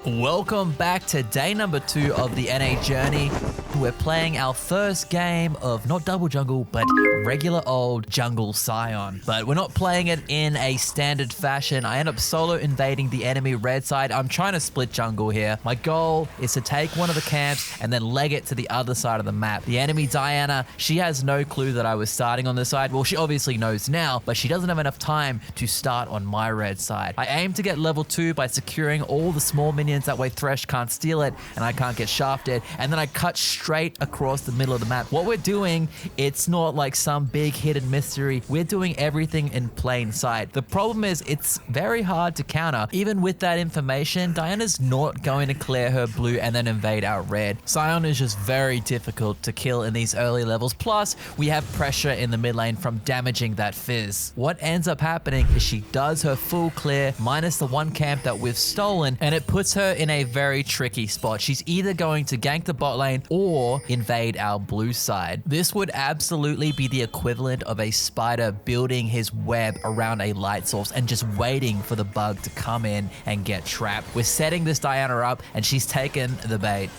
Welcome back to day number 2 of the NA journey. We're playing our first game of not double jungle, but regular old jungle Scion. But we're not playing it in a standard fashion. I end up solo invading the enemy red side. I'm trying to split jungle here. My goal is to take one of the camps and then leg it to the other side of the map. The enemy Diana, she has no clue that I was starting on this side. Well, she obviously knows now, but she doesn't have enough time to start on my red side. I aim to get level 2 by securing all the small minions. That way Thresh can't steal it and I can't get shafted. And then I cut straight across the middle of the map. What we're doing, it's not like some big hidden mystery. We're doing everything in plain sight. The problem is it's very hard to counter. Even with that information, Diana's not going to clear her blue and then invade our red. Scion is just very difficult to kill in these early levels. Plus, we have pressure in the mid lane from damaging that Fizz. What ends up happening is she does her full clear minus the one camp that we've stolen, and it puts her in a very tricky spot. She's either going to gank the bot lane or invade our blue side. This would absolutely be the equivalent of a spider building his web around a light source and just waiting for the bug to come in and get trapped. We're setting this Diana up and she's taken the bait.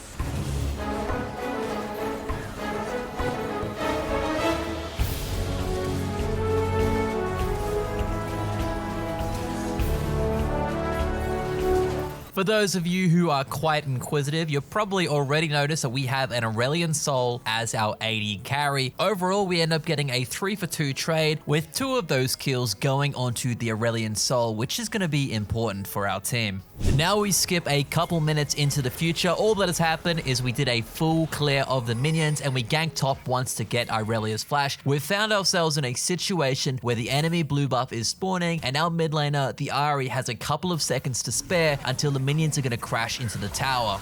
For those of you who are quite inquisitive, you've probably already noticed that we have an Aurelion Soul as our AD carry. Overall, we end up getting a 3-for-2 trade with 2 of those kills going onto the Aurelion Soul, which is going to be important for our team. Now we skip a couple minutes into the future. All that has happened is we did a full clear of the minions and we ganked top once to get Irelia's flash. We've found ourselves in a situation where the enemy blue buff is spawning and our mid laner, the Ahri, has a couple of seconds to spare until the minions are going to crash into the tower.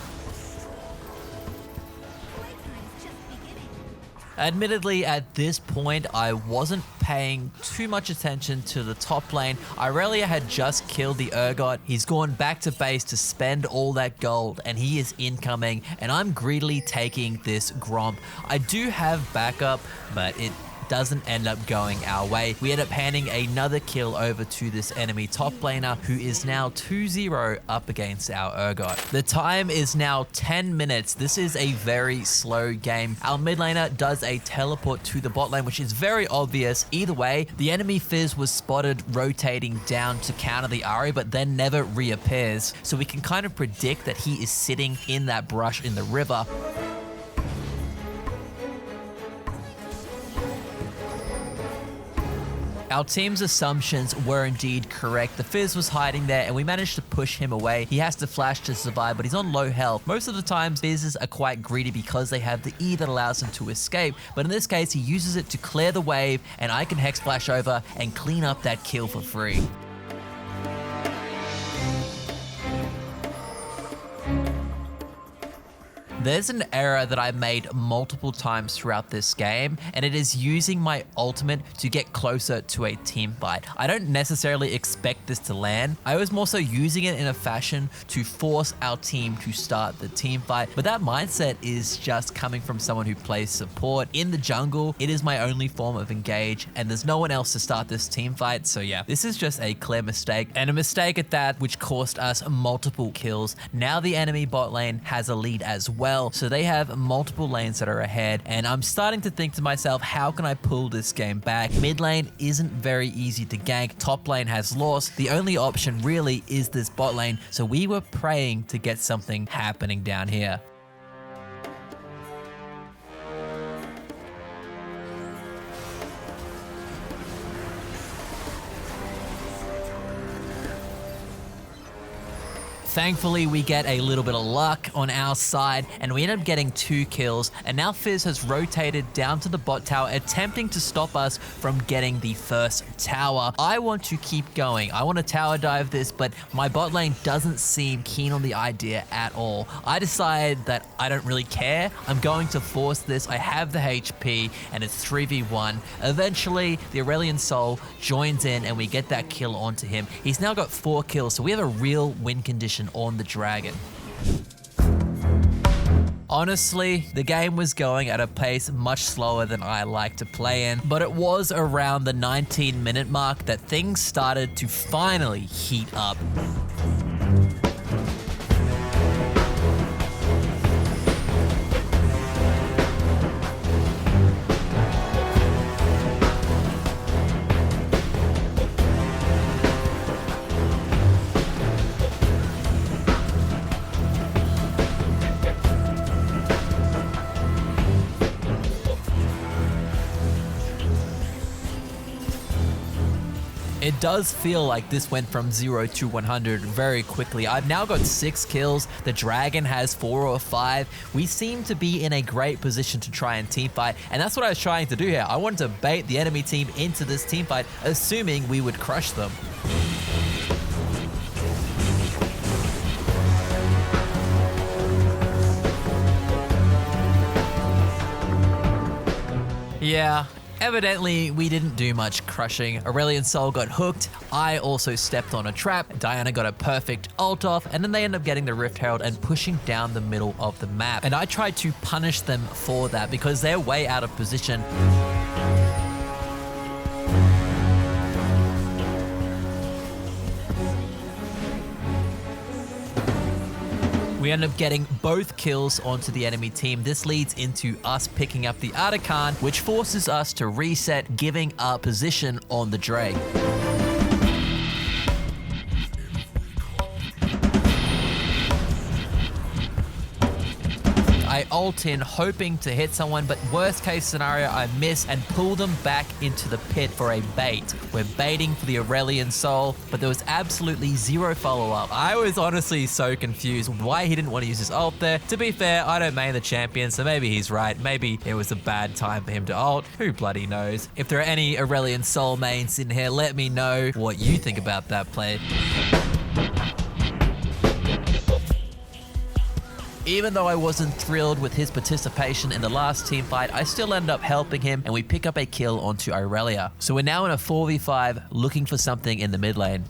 Admittedly, at this point, I wasn't paying too much attention to the top lane. Irelia had just killed the Urgot. He's gone back to base to spend all that gold, and he is incoming, and I'm greedily taking this Gromp. I do have backup, but it doesn't end up going our way. We end up handing another kill over to this enemy top laner who is now 2-0 up against our Urgot. The time is now 10 minutes. This is a very slow game. Our mid laner does a teleport to the bot lane, which is very obvious. Either way, the enemy Fizz was spotted rotating down to counter the Ahri, but then never reappears. So we can kind of predict that he is sitting in that brush in the river. Our team's assumptions were indeed correct. The Fizz was hiding there and we managed to push him away. He has to flash to survive, but he's on low health. Most of the time, Fizzes are quite greedy because they have the E that allows them to escape. But in this case, he uses it to clear the wave and I can Hex Flash over and clean up that kill for free. There's an error that I made multiple times throughout this game, and it is using my ultimate to get closer to a team fight. I don't necessarily expect this to land. I was more so using it in a fashion to force our team to start the team fight, but that mindset is just coming from someone who plays support. In the jungle, it is my only form of engage, and there's no one else to start this team fight, so yeah, this is just a clear mistake, and a mistake at that, which cost us multiple kills. Now the enemy bot lane has a lead as well. So they have multiple lanes that are ahead, and I'm starting to think to myself, how can I pull this game back? Mid lane isn't very easy to gank. Top lane has lost. The only option really is this bot lane, so we were praying to get something happening down here. Thankfully, we get a little bit of luck on our side, and we end up getting 2 kills, and now Fizz has rotated down to the bot tower, attempting to stop us from getting the first tower. I want to keep going. I want to tower dive this, but my bot lane doesn't seem keen on the idea at all. I decide that I don't really care. I'm going to force this. I have the HP, and it's 3v1. Eventually, the Aurelion Soul joins in, and we get that kill onto him. He's now got 4 kills, so we have a real win condition on the dragon. Honestly, the game was going at a pace much slower than I like to play in, but it was around the 19-minute mark that things started to finally heat up. It does feel like this went from 0 to 100 very quickly. I've now got 6 kills. The dragon has 4 or 5. We seem to be in a great position to try and teamfight, and that's what I was trying to do here. I wanted to bait the enemy team into this teamfight, assuming we would crush them. Yeah, evidently we didn't do much crushing. Aurelion Sol got hooked. I also stepped on a trap. Diana got a perfect ult off, and then they end up getting the Rift Herald and pushing down the middle of the map. And I tried to punish them for that because they're way out of position. We end up getting both kills onto the enemy team. This leads into us picking up the Artican, which forces us to reset, giving our position on the Drake. I ult in, hoping to hit someone, but worst case scenario, I miss and pull them back into the pit for a bait. We're baiting for the Aurelion Sol, but there was absolutely zero follow-up. I was honestly so confused why he didn't want to use his ult there. To be fair, I don't main the champion, so maybe he's right. Maybe it was a bad time for him to ult. Who bloody knows? If there are any Aurelion Sol mains in here, let me know what you think about that play. Even though I wasn't thrilled with his participation in the last team fight, I still end up helping him and we pick up a kill onto Aurelia. So we're now in a 4v5 looking for something in the mid lane.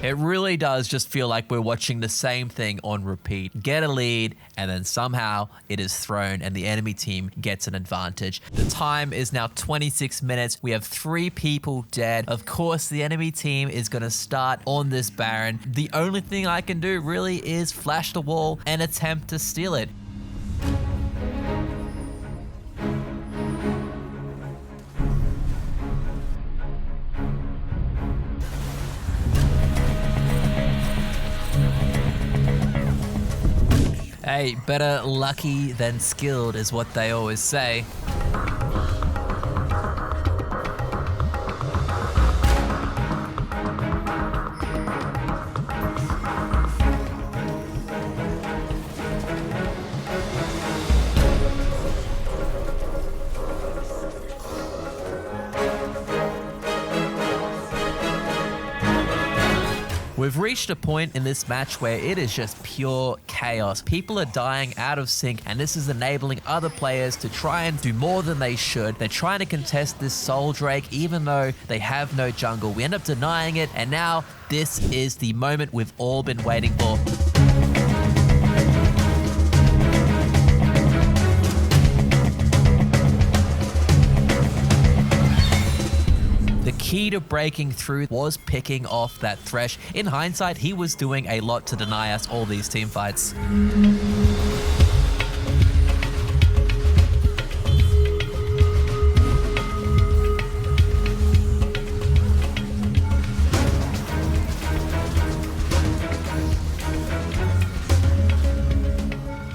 It really does just feel like we're watching the same thing on repeat. Get a lead, and then somehow it is thrown and the enemy team gets an advantage. The time is now 26 minutes. We have 3 people dead. Of course, the enemy team is going to start on this Baron. The only thing I can do really is flash the wall and attempt to steal it. Hey, better lucky than skilled is what they always say. We've reached a point in this match where it is just pure chaos. People are dying out of sync, and this is enabling other players to try and do more than they should. They're trying to contest this Soul Drake even though they have no jungle. We end up denying it, and now this is the moment we've all been waiting for. The key to breaking through was picking off that Thresh. In hindsight, he was doing a lot to deny us all these team fights.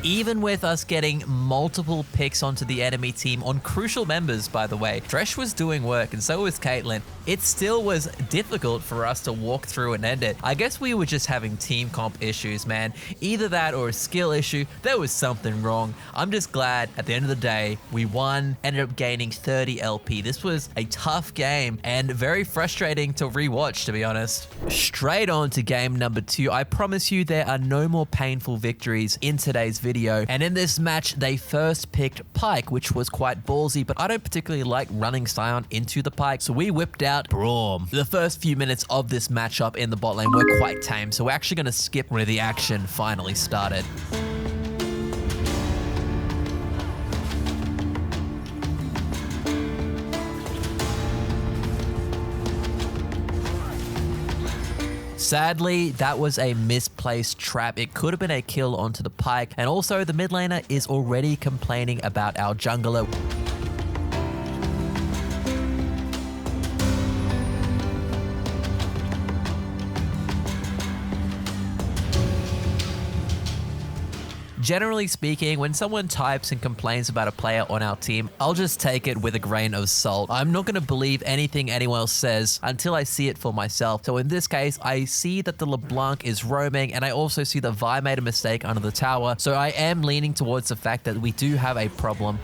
Even with us getting multiple picks onto the enemy team on crucial members, by the way, Thresh was doing work and so was Caitlyn. It still was difficult for us to walk through and end it. I guess we were just having team comp issues, man. Either that or a skill issue. There was something wrong. I'm just glad at the end of the day, we won, ended up gaining 30 LP. This was a tough game and very frustrating to rewatch, to be honest. Straight on to game number 2. I promise you there are no more painful victories in today's video. And in this match, they first picked Pyke, which was quite ballsy, but I don't particularly like running Sion into the Pyke, so we whipped out Braum. The first few minutes of this matchup in the bot lane were quite tame, so we're actually going to skip where the action finally started. Sadly, that was a misplaced trap. It could have been a kill onto the Pyke, and also the mid laner is already complaining about our jungler. Generally speaking, when someone types and complains about a player on our team, I'll just take it with a grain of salt. I'm not going to believe anything anyone else says until I see it for myself. So in this case, I see that the LeBlanc is roaming, and I also see that Vi made a mistake under the tower. So I am leaning towards the fact that we do have a problem.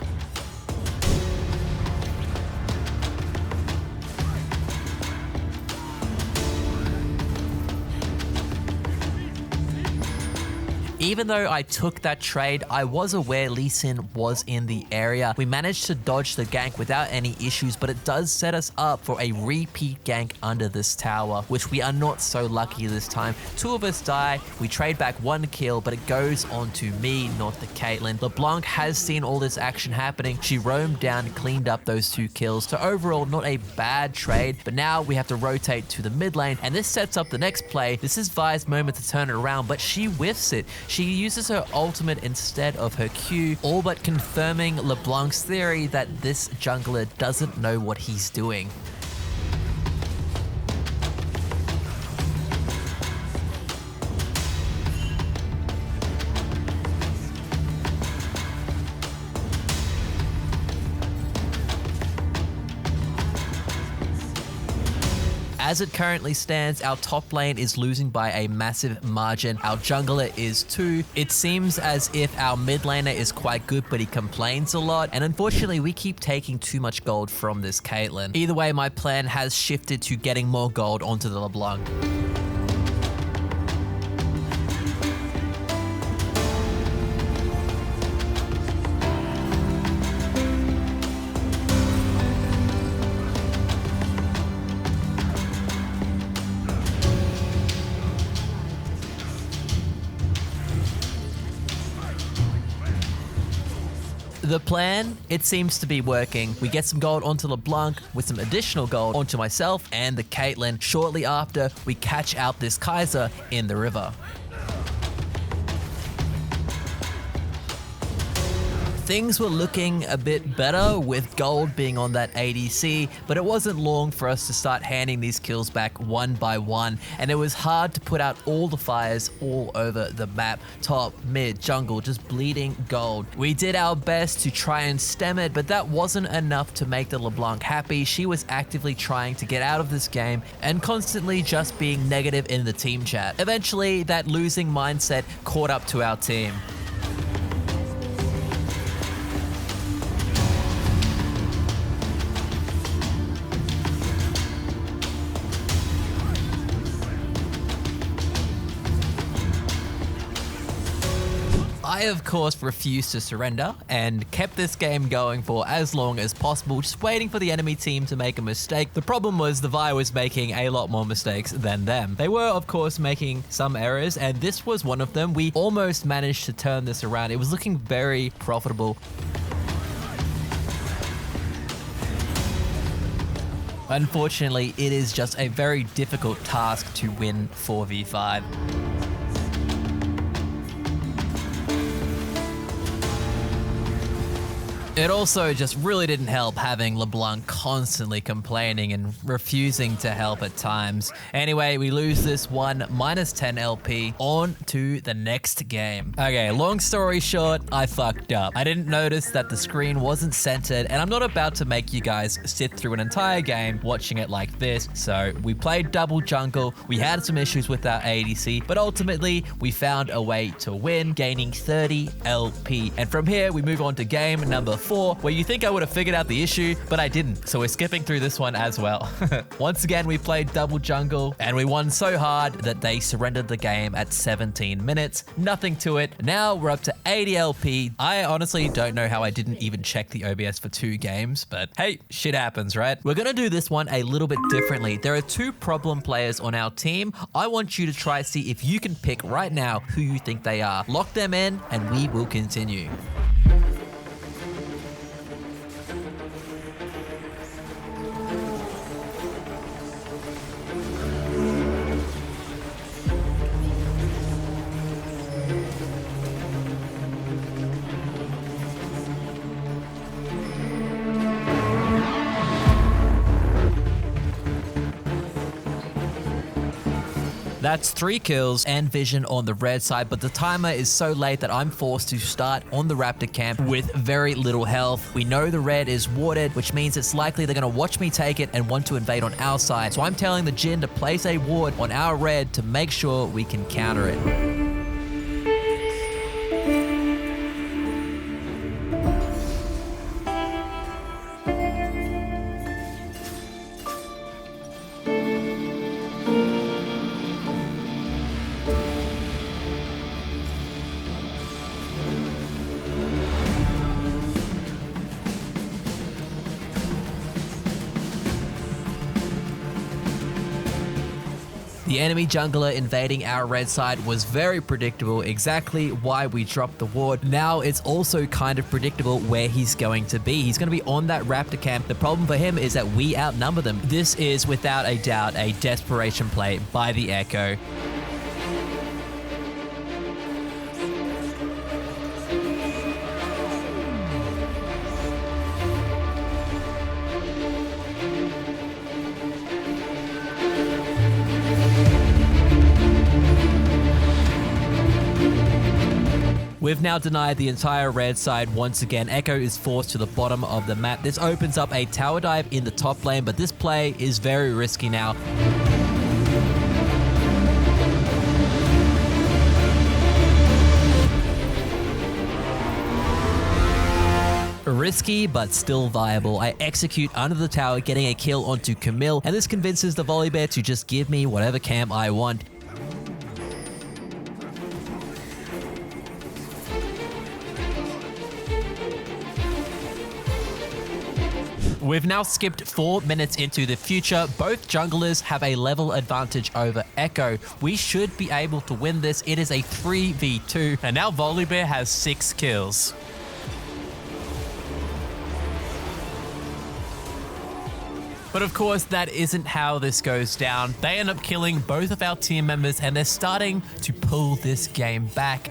Even though I took that trade, I was aware Lee Sin was in the area. We managed to dodge the gank without any issues, but it does set us up for a repeat gank under this tower, which we are not so lucky this time. 2 of us die, we trade back 1 kill, but it goes on to me, not the Caitlyn. LeBlanc has seen all this action happening. She roamed down, cleaned up those 2 kills. So overall, not a bad trade, but now we have to rotate to the mid lane, and this sets up the next play. This is Vi's moment to turn it around, but she whiffs it. She uses her ultimate instead of her Q, all but confirming LeBlanc's theory that this jungler doesn't know what he's doing. As it currently stands, our top lane is losing by a massive margin. Our jungler is too. It seems as if our mid laner is quite good, but he complains a lot. And unfortunately, we keep taking too much gold from this Caitlyn. Either way, my plan has shifted to getting more gold onto the LeBlanc. The plan, it seems to be working. We get some gold onto LeBlanc with some additional gold onto myself and the Caitlyn. Shortly after, we catch out this Kaiser in the river. Things were looking a bit better with gold being on that ADC, but it wasn't long for us to start handing these kills back one by one, and it was hard to put out all the fires all over the map. Top, mid, jungle, just bleeding gold. We did our best to try and stem it, but that wasn't enough to make the LeBlanc happy. She was actively trying to get out of this game and constantly just being negative in the team chat. Eventually, that losing mindset caught up to our team. I, of course, refused to surrender and kept this game going for as long as possible, just waiting for the enemy team to make a mistake. The problem was the Vi was making a lot more mistakes than them. They were, of course, making some errors, and this was one of them. We almost managed to turn this around. It was looking very profitable. Unfortunately, it is just a very difficult task to win 4v5. It also just really didn't help having LeBlanc constantly complaining and refusing to help at times. Anyway, we lose this one, minus 10 LP, on to the next game. Okay, long story short, I fucked up. I didn't notice that the screen wasn't centered, and I'm not about to make you guys sit through an entire game watching it like this. So we played double jungle, we had some issues with our ADC, but ultimately we found a way to win, gaining 30 LP. And from here, we move on to game number 4, where you think I would have figured out the issue, but I didn't. So we're skipping through this one as well. Once again, we played double jungle, and we won so hard that they surrendered the game at 17 minutes. Nothing to it. Now we're up to 80 LP. I honestly don't know how I didn't even check the OBS for 2 games, but hey, shit happens, right? We're gonna do this one a little bit differently. There are 2 problem players on our team. I want you to try see if you can pick right now who you think they are. Lock them in, and we will continue. That's 3 kills and vision on the red side, but the timer is so late that I'm forced to start on the raptor camp with very little health. We know the red is warded, which means it's likely they're going to watch me take it and want to invade on our side. So I'm telling the Jin to place a ward on our red to make sure we can counter it. The enemy jungler invading our red side was very predictable, exactly why we dropped the ward. Now it's also kind of predictable where he's going to be. He's going to be on that raptor camp. The problem for him is that we outnumber them. This is without a doubt a desperation play by the Echo. We've now denied the entire red side once again. Echo is forced to the bottom of the map. This opens up a tower dive in the top lane, but this play is very risky now. Risky, but still viable. I execute under the tower, getting a kill onto Camille, and this convinces the Volibear to just give me whatever camp I want. We've now skipped 4 minutes into the future. Both junglers have a level advantage over Echo. We should be able to win this. It is a 3v2, and now Volibear has 6 kills. But of course, that isn't how this goes down. They end up killing both of our team members, and they're starting to pull this game back.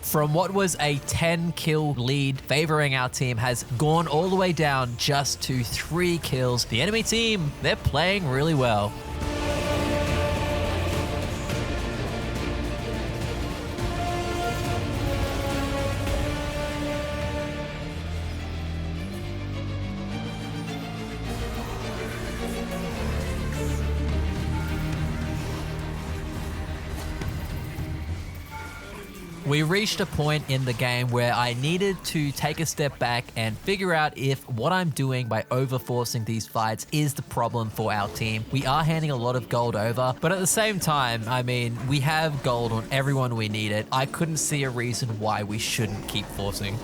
From what was a 10-kill lead favoring our team has gone all the way down just to 3 kills. The enemy team, they're playing really well. We reached a point in the game where I needed to take a step back and figure out if what I'm doing by overforcing these fights is the problem for our team. We are handing a lot of gold over, but at the same time, I mean, we have gold on everyone we need it. I couldn't see a reason why we shouldn't keep forcing.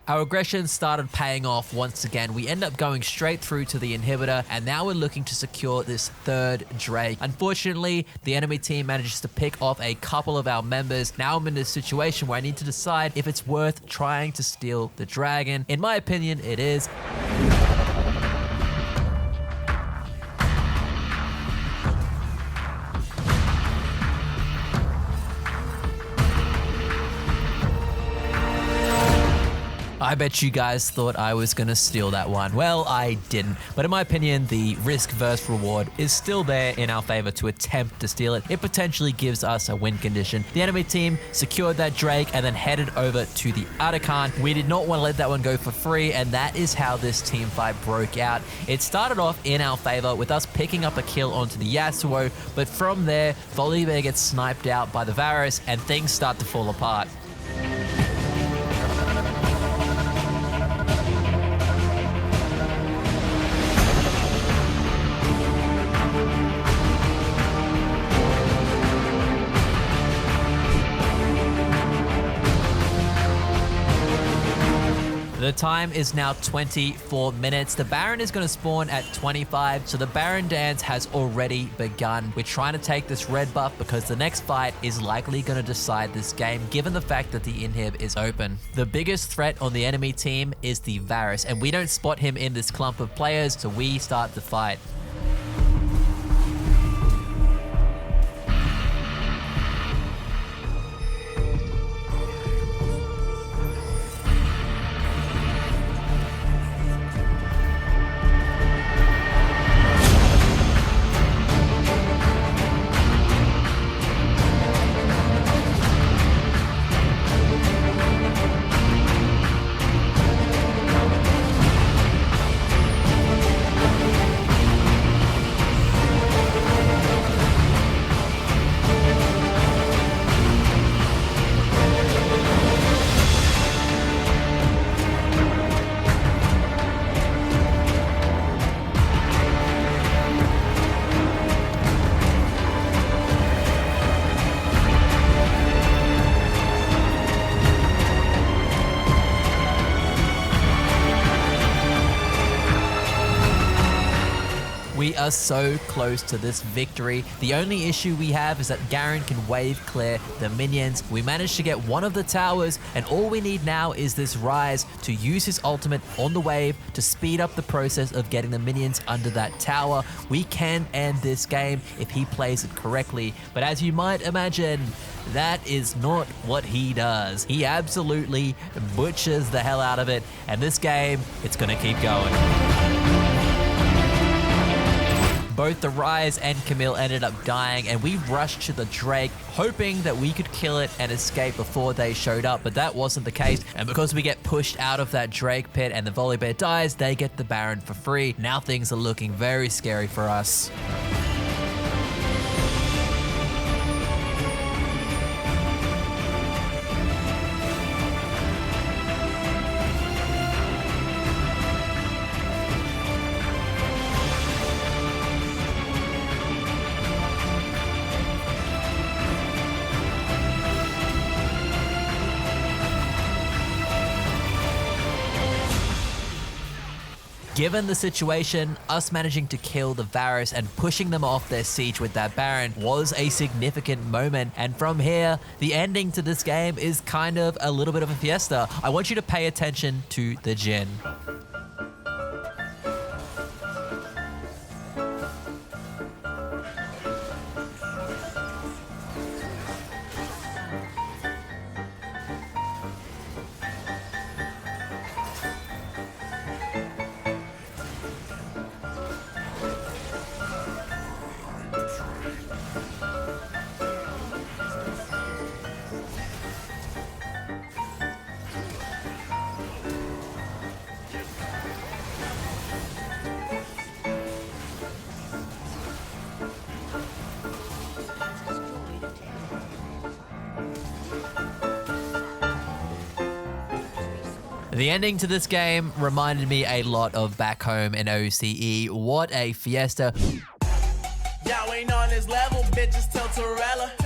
Our aggression started paying off once again. We end up going straight through to the inhibitor, and now we're looking to secure this third Drake. Unfortunately, the enemy team manages to pick off a couple of our members. Now I'm in this situation where I need to decide if it's worth trying to steal the dragon. In my opinion, it is. I bet you guys thought I was gonna steal that one. Well, I didn't. But in my opinion, the risk versus reward is still there in our favor to attempt to steal it. It potentially gives us a win condition. The enemy team secured that Drake and then headed over to the Arakan. We did not want to let that one go for free, and that is how this team fight broke out. It started off in our favor with us picking up a kill onto the Yasuo, but from there, Volibear gets sniped out by the Varus and things start to fall apart. The time is now 24 minutes. The Baron is going to spawn at 25, so the Baron dance has already begun. We're trying to take this red buff because the next fight is likely going to decide this game, given the fact that the inhib is open. The biggest threat on the enemy team is the Varus, and we don't spot him in this clump of players, so we start the fight. We are so close to this victory. The only issue we have is that Garen can wave clear the minions. We managed to get one of the towers, and all we need now is this Rise to use his ultimate on the wave to speed up the process of getting the minions under that tower. We can end this game if he plays it correctly, but as you might imagine, that is not what he does. He absolutely butchers the hell out of it, and this game, it's gonna keep going. Both the Rise and Camille ended up dying, and we rushed to the Drake, hoping that we could kill it and escape before they showed up, but that wasn't the case. And because we get pushed out of that Drake pit and the Volibear dies, they get the Baron for free. Now things are looking very scary for us. Given the situation, us managing to kill the Varus and pushing them off their siege with that Baron was a significant moment. And from here, the ending to this game is kind of a little bit of a fiesta. I want you to pay attention to the Jhin. The ending to this game reminded me a lot of back home in OCE. What a fiesta. Y'all ain't on this level, bitches, Tilterella.